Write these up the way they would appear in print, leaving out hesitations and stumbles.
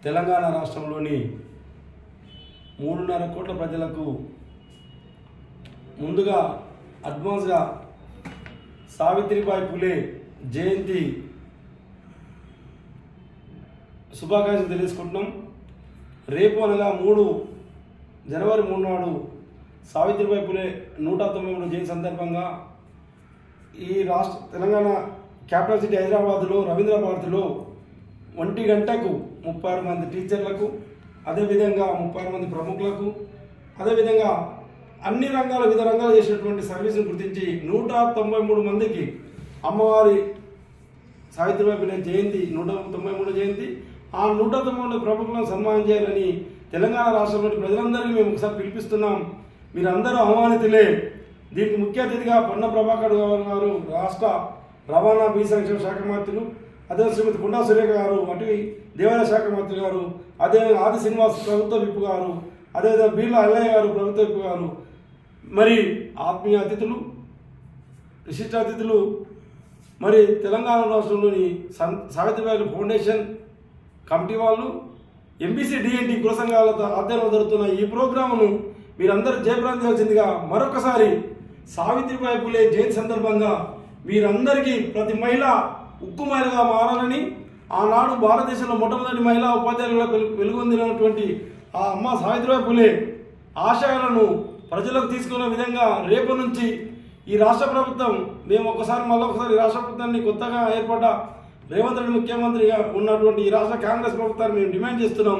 తెలంగాణ రాష్ట్రంలోని 3.5 కోట్ల ప్రజలకు ముందుగా అడ్వాన్స్గా సావిత్రిబాయి పులే జయంతి శుభాకాంక్షలు తెలియజేసుకుంటున్నాం. రేపు అనగా జనవరి 3 నాడు సావిత్రిబాయి పులే 193 జయంతి సందర్భంగా ఈ తెలంగాణ క్యాపిటల్ సిటీ హైదరాబాద్లో రవీంద్ర భారతిలో 1 గంటకు 36 మంది టీచర్లకు, అదేవిధంగా 36 మంది ప్రముఖులకు, అదేవిధంగా అన్ని వివిధ రంగాలు చేసినటువంటి సర్వీసును గుర్తించి 193 మందికి అమ్మవారి సావిత్రిబాయి పులే జయంతి 193 జయంతి ఆ 193 ప్రముఖులను సన్మానం చేయాలని తెలంగాణ రాష్ట్రంలోని ప్రజలందరికీ మేము ఒకసారి పిలిపిస్తున్నాం. మీరందరూ ఆహ్వానితులే. దీనికి ముఖ్య అతిథిగా పొన్న ప్రభాకర్ గారు రాష్ట్ర రవాణా బీ సంక్షేమ శాఖ మంత్రులు, అదే శ్రీమతి గుండా సురేఖ గారు అటవీ దేవాదాయ శాఖ మంత్రి గారు, అదేవిధంగా ఆది శ్రీనివాస్ ప్రభుత్వ విప్ గారు, అదేవిధంగా బీర్లా అల్లయ్య గారు ప్రభుత్వ విప్ గారు, మరి ఆత్మీయ అతిథులు, విశిష్ట అతిథులు, మరి తెలంగాణ రాష్ట్రంలోని సావిత్రిబాయి ఫౌండేషన్ కమిటీ వాళ్ళు, ఎంబీసీ డిఎన్టీ కుల సంఘాల ఆధ్వర్యంలో జరుగుతున్న ఈ ప్రోగ్రామును మీరందరూ జయప్రదం చేయాల్సిందిగా మరొకసారి సావిత్రిబాయి పులే జయంతి సందర్భంగా మీరందరికీ ప్రతి మహిళ ఉక్కు మహిళగా మారాలని, ఆనాడు భారతదేశంలో మొట్టమొదటి మహిళా ఉపాధ్యాయులుగా వెలుగొందినటువంటి ఆ అమ్మ సావిత్రిబాయి పులే ఆశయాలను ప్రజలకు తీసుకునే విధంగా రేపు నుంచి ఈ రాష్ట్ర ప్రభుత్వం మేము మళ్ళొకసారి రాష్ట్ర ప్రభుత్వాన్ని కొత్తగా ఏర్పడ్డ రేవంత్ రెడ్డి ముఖ్యమంత్రిగా ఉన్నటువంటి ఈ రాష్ట్ర కాంగ్రెస్ ప్రభుత్వాన్ని మేము డిమాండ్ చేస్తున్నాం.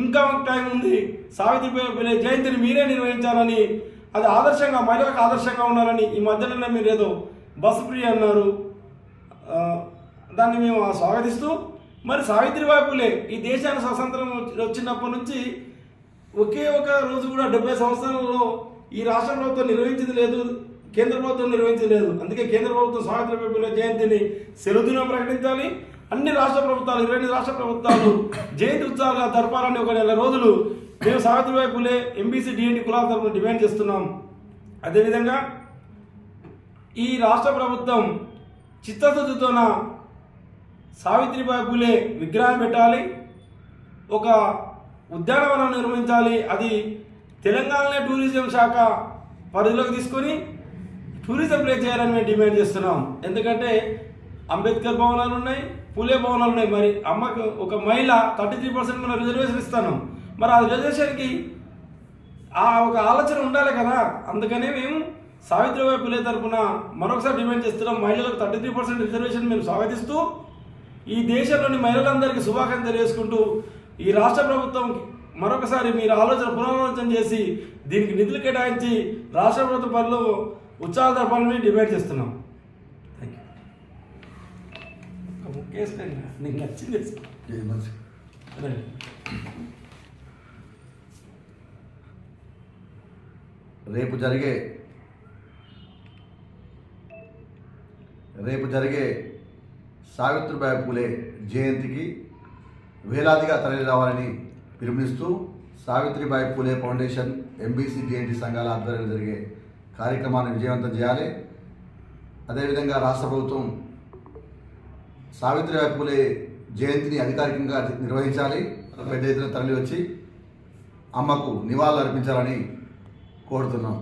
ఇంకా టైం ఉంది. సావిత్రిబాయి పులే జయంతిని మీరే నిర్వహించాలని, అది ఆదర్శంగా మహిళలకు ఆదర్శంగా ఉండాలని. ఈ మధ్యలోనే మీరు ఏదో బస్ ఫ్రీ అన్నారు, దాన్ని మేము స్వాగతిస్తూ, మరి సావిత్రిబాయి పులే ఈ దేశానికి స్వతంత్రం వచ్చినప్పటి నుంచి ఒకే ఒక రోజు కూడా 70 సంవత్సరాలలో ఈ రాష్ట్ర ప్రభుత్వం నిర్వహించింది లేదు, కేంద్ర ప్రభుత్వం నిర్వహించలేదు. అందుకే కేంద్ర ప్రభుత్వం సావిత్రిబాయి పులే జయంతిని సెలవుదినం ప్రకటించాలి. అన్ని రాష్ట్ర ప్రభుత్వాలు 28 రాష్ట్ర ప్రభుత్వాలు జయంతి ఉత్సవాలుగా జరపాలని ఒక నెల రోజులు మేము సావిత్రిబాయి పులే ఎంబీసీ డిఎన్టీ కులాల తరఫున డిమాండ్ చేస్తున్నాం. అదేవిధంగా ఈ రాష్ట్ర ప్రభుత్వం చిత్తశుద్ధితోన సావిత్రిబాయి పులే విగ్రహం పెట్టాలి, ఒక ఉద్యానవనం నిర్మించాలి. అది తెలంగాణలో టూరిజం శాఖ పరిధిలోకి తీసుకొని టూరిజం ప్లేస్ చేయాలని మేము డిమాండ్ చేస్తున్నాం. ఎందుకంటే అంబేద్కర్ భవనాలు ఉన్నాయి, పులే భవనాలు ఉన్నాయి. మరి అమ్మకు ఒక మహిళ 33% మనం రిజర్వేషన్ ఇస్తాను. మరి ఆ రిజర్వేషన్కి ఒక ఆలోచన ఉండాలి కదా. అందుకనే మేము సావిత్రిబాయి పులే తరఫున మరొకసారి డిమాండ్ చేస్తున్నాం. మహిళలకు 33% రిజర్వేషన్ మేము స్వాగతిస్తూ ఈ దేశంలోని మహిళలందరికీ శుభాకాంక్షలు తెలియజేసుకుంటూ ఈ రాష్ట్ర ప్రభుత్వం మరొకసారి మీరు పునరాలోచన చేసి దీనికి నిధులు కేటాయించి రాష్ట్ర ప్రభుత్వ పనులు ఉత్సాహ జరపాలని డిమాండ్ చేస్తున్నాం. నీకు నచ్చింది రేపు జరిగే సావిత్రిబాయి పులే జయంతికి వేలాదిగా తరలి రావాలని పిలుపునిస్తూ Savitribai Phule foundation MBC DNT సంఘాల ఆధ్వర్యంలో జరిగే కార్యక్రమాన్ని విజయవంతం చేయాలి. అదేవిధంగా రాష్ట్ర ప్రభుత్వం సావిత్రిబాయి పులే జయంతిని అధికారికంగా నిర్వహించాలి. పెద్ద ఎత్తున తరలి వచ్చి అమ్మకు నివాళులు అర్పించాలని కోరుతున్నాం.